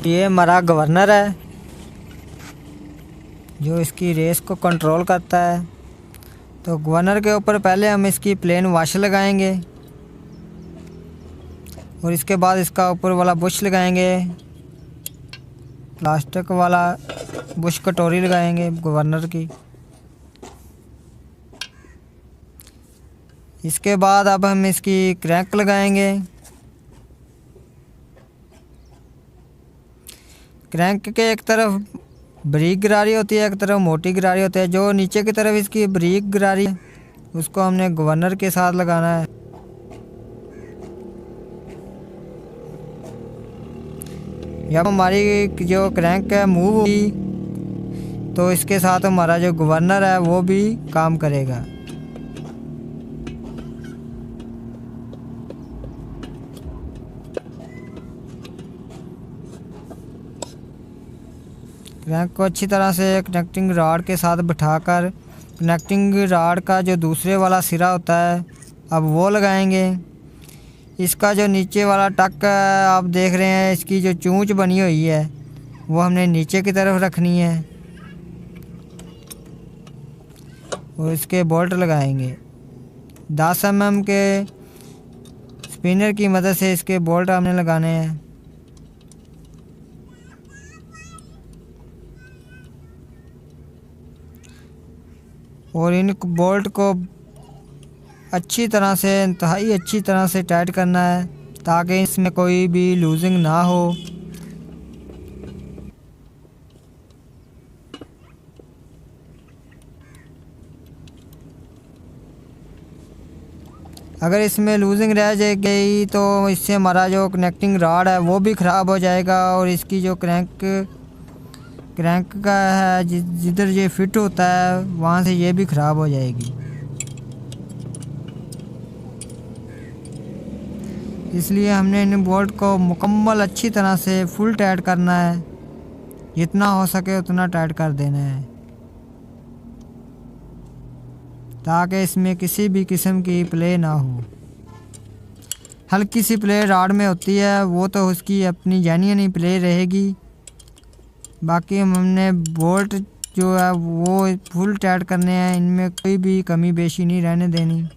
ये हमारा गवर्नर है जो इसकी रेस को कंट्रोल करता है। तो गवर्नर के ऊपर पहले हम इसकी प्लेन वाशर लगाएंगे और इसके बाद इसका ऊपर वाला बुश लगाएंगे, प्लास्टिक वाला बुश कटोरी लगाएंगे गवर्नर की। इसके बाद अब हम इसकी क्रैंक लगाएंगे। क्रैंक के एक तरफ बारीक गरारी होती है, एक तरफ मोटी गरारी होती है। जो नीचे की तरफ इसकी बारीक गरारी है उसको हमने गवर्नर के साथ लगाना है। जब हमारी जो क्रैंक है मूव होगी तो इसके साथ हमारा जो गवर्नर है वो भी काम करेगा। क्रैंक को अच्छी तरह से कनेक्टिंग रॉड के साथ बिठाकर कनेक्टिंग रॉड का जो दूसरे वाला सिरा होता है अब वो लगाएंगे। इसका जो नीचे वाला टक आप देख रहे हैं, इसकी जो चूंच बनी हुई है वो हमने नीचे की तरफ रखनी है और इसके बोल्ट लगाएंगे। 10 mm के स्पिनर की मदद से इसके बोल्ट हमने लगाने हैं। और इन बोल्ट को अच्छी तरह से, इंतहाई अच्छी तरह से टाइट करना है ताकि इसमें कोई भी लूजिंग ना हो। अगर इसमें लूजिंग रह जाएगी तो इससे हमारा जो कनेक्टिंग रॉड है वो भी ख़राब हो जाएगा और इसकी जो क्रैंक का है जिधर ये फिट होता है वहाँ से ये भी ख़राब हो जाएगी। इसलिए हमने इन बोल्ट को मुकम्मल अच्छी तरह से फुल टाइट करना है, जितना हो सके उतना टाइट कर देना है ताकि इसमें किसी भी किस्म की प्ले ना हो। हल्की सी प्ले रॉड में होती है वो तो उसकी अपनी जेन्युइन प्ले रहेगी। बाकी हमने बोल्ट जो है वो फुल टाइट करने हैं, इनमें कोई भी कमी बेशी नहीं रहने देनी।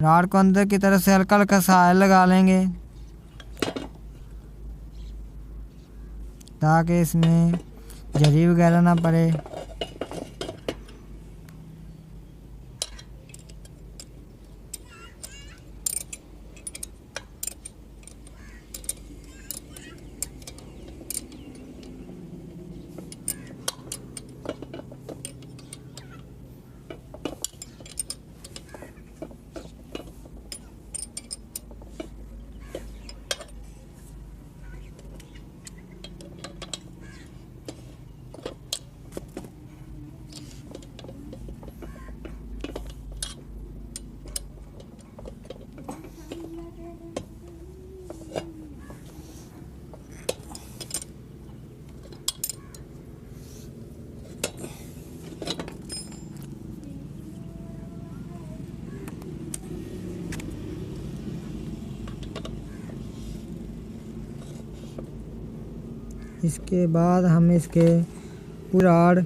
रॉड को अंदर की तरफ से हल्का हल्का सा ऑयल लगा लेंगे ताकि इसमें जरी वगैरह ना पड़े। इसके बाद हम इसके पूरा रॉड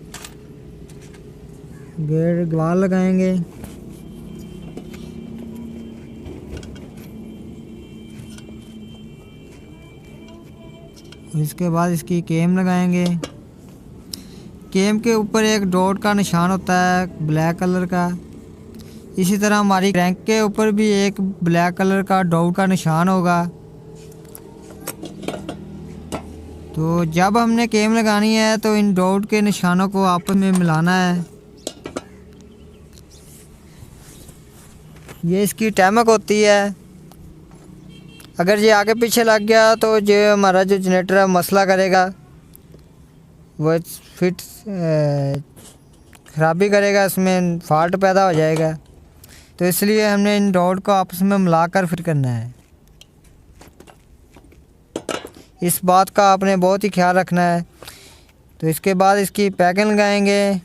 गेट ग्वाल लगाएंगे। इसके बाद इसकी केम लगाएंगे। केम के ऊपर एक डॉट का निशान होता है ब्लैक कलर का। इसी तरह हमारी क्रैंक के ऊपर भी एक ब्लैक कलर का डॉट का निशान होगा। तो जब हमने केम लगानी है तो इन डॉट के निशानों को आपस में मिलाना है। ये इसकी टैमक होती है। अगर ये आगे पीछे लग गया तो जो हमारा जो जनरेटर है मसला करेगा, वो फिट ख़राबी करेगा, इसमें फॉल्ट पैदा हो जाएगा। तो इसलिए हमने इन डॉट को आपस में मिलाकर फिट करना है। इस बात का आपने बहुत ही ख्याल रखना है। तो इसके बाद इसकी पैकिंग लगाएंगे।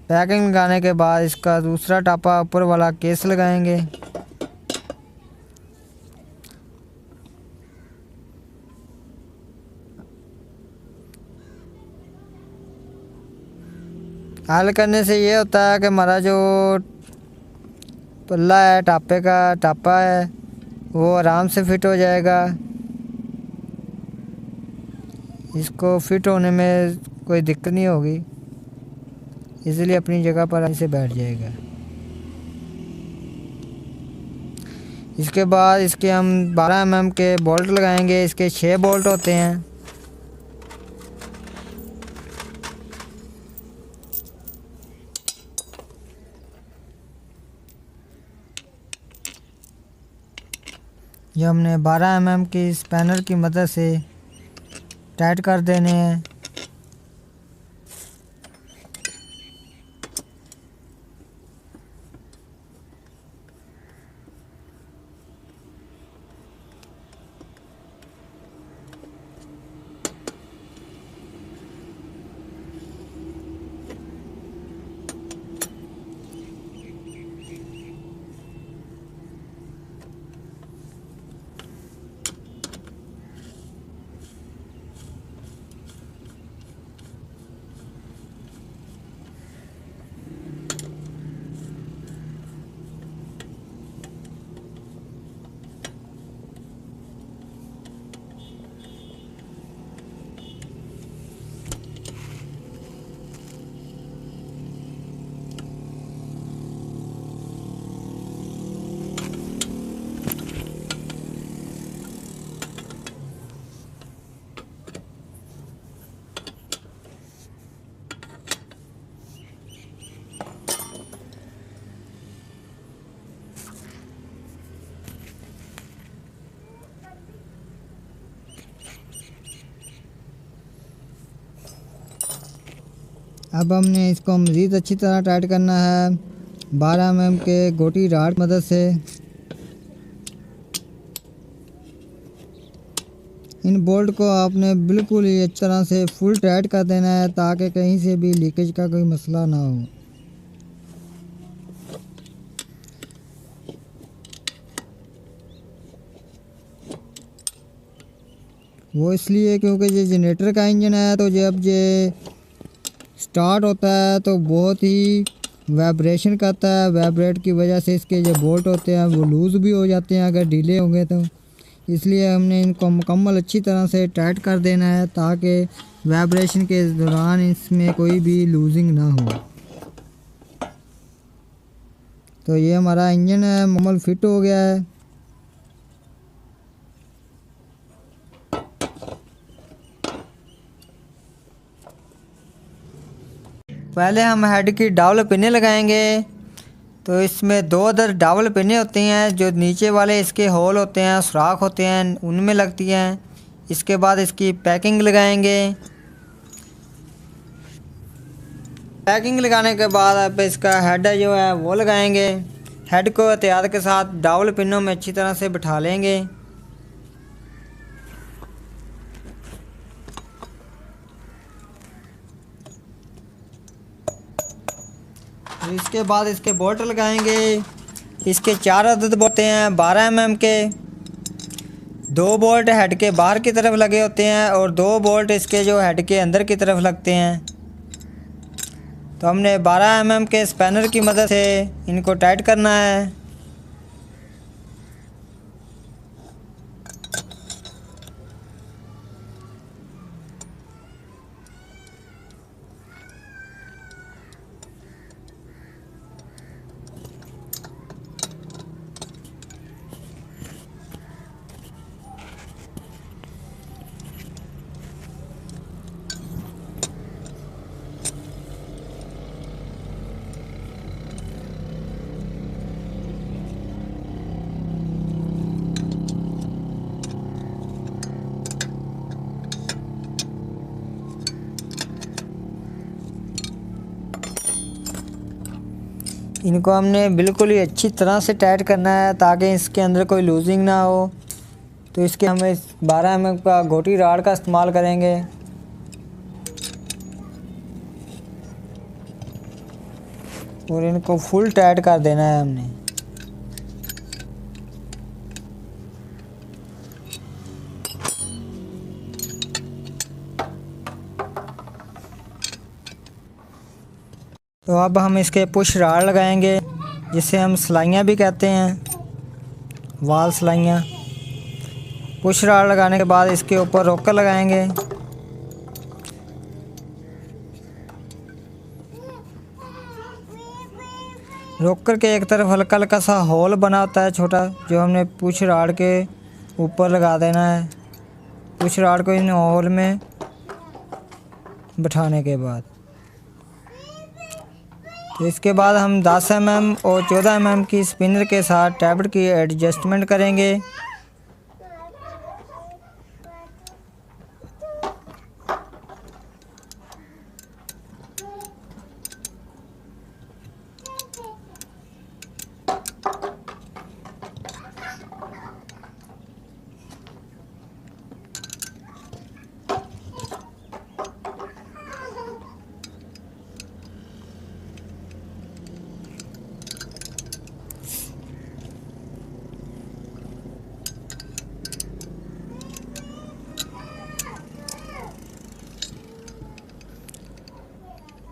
पैकिंग लगाने के बाद इसका दूसरा टापा ऊपर वाला केस लगाएंगे। हल करने से ये होता है कि हमारा जो पल्ला है, टापे का टापा है, वो आराम से फिट हो जाएगा। इसको फिट होने में कोई दिक्कत नहीं होगी, इसलिए अपनी जगह पर ऐसे बैठ जाएगा। इसके बाद इसके हम 12 mm के बोल्ट लगाएंगे। इसके 6 बोल्ट होते हैं। ये हमने 12 mm की स्पैनर की मदद से टाइट कर देने हैं। अब हमने इसको मज़ीद अच्छी तरह टाइट करना है 12 mm के गोटी राड मदद से। इन बोल्ट को आपने बिल्कुल ही अच्छी तरह से फुल टाइट कर देना है ताकि कहीं से भी लीकेज का कोई मसला ना हो। वो इसलिए क्योंकि ये जनरेटर का इंजन है, तो जब ये स्टार्ट होता है तो बहुत ही वाइब्रेशन करता है। वाइब्रेट की वजह से इसके जो बोल्ट होते हैं वो लूज़ भी हो जाते हैं अगर ढीले होंगे तो। इसलिए हमने इनको मुकम्मल अच्छी तरह से टाइट कर देना है ताकि वाइब्रेशन के दौरान इसमें कोई भी लूजिंग ना हो। तो ये हमारा इंजन है, मुकम्मल फिट हो गया है। पहले हम हेड की डबल पिनें लगाएंगे। तो इसमें 2 अदर डबल पिनें होती हैं जो नीचे वाले इसके होल होते हैं, सुराख होते हैं, उनमें लगती हैं। इसके बाद इसकी पैकिंग लगाएंगे। पैकिंग लगाने के बाद अब इसका हेड जो है वो लगाएंगे। हेड को एहतियात के साथ डबल पिनों में अच्छी तरह से बिठा लेंगे। इसके बाद इसके बोल्ट लगाएंगे। इसके 4 अदद होते हैं 12 mm के। 2 बोल्ट हेड के बाहर की तरफ लगे होते हैं और 2 बोल्ट इसके जो हेड के अंदर की तरफ लगते हैं। तो हमने 12 mm के स्पैनर की मदद से इनको टाइट करना है। इनको हमने बिल्कुल ही अच्छी तरह से टाइट करना है ताकि इसके अंदर कोई लूजिंग ना हो। तो इसके हम इस 12 mm का गोटी राड का इस्तेमाल करेंगे। और इनको फुल टाइट कर देना है हमने। तो अब हम इसके पुश राड लगाएंगे, जिसे हम सिलाइयाँ भी कहते हैं, वाल सिलाइयाँ। पुश राड लगाने के बाद इसके ऊपर रोकर लगाएंगे। रोकर के एक तरफ हल्का हल्का सा होल बना होता है छोटा, जो हमने पुश राड के ऊपर लगा देना है। पुश राड को इन होल में बिठाने के बाद तो इसके बाद हम 10 mm और 14 mm की स्पिनर के साथ टैबलेट की एडजस्टमेंट करेंगे।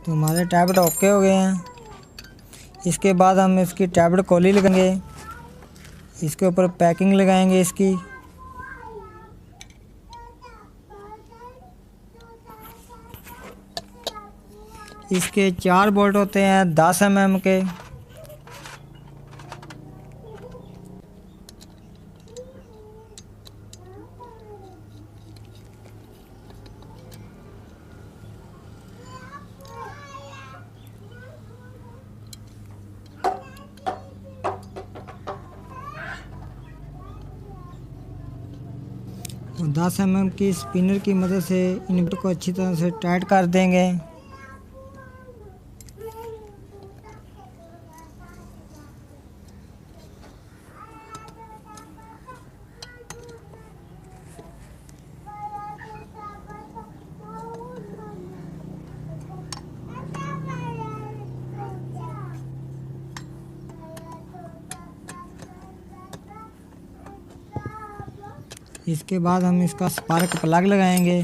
तो हमारे टैबलेट ओके हो गए हैं। इसके बाद हम इसकी टैबलेट खोली लगाएंगे, इसके ऊपर पैकिंग लगाएंगे इसकी। इसके 4 बोल्ट होते हैं 10 mm के। और 10 mm की स्पिनर की मदद से इनपुट को अच्छी तरह से टाइट कर देंगे। इसके बाद हम इसका स्पार्क प्लग लगाएंगे।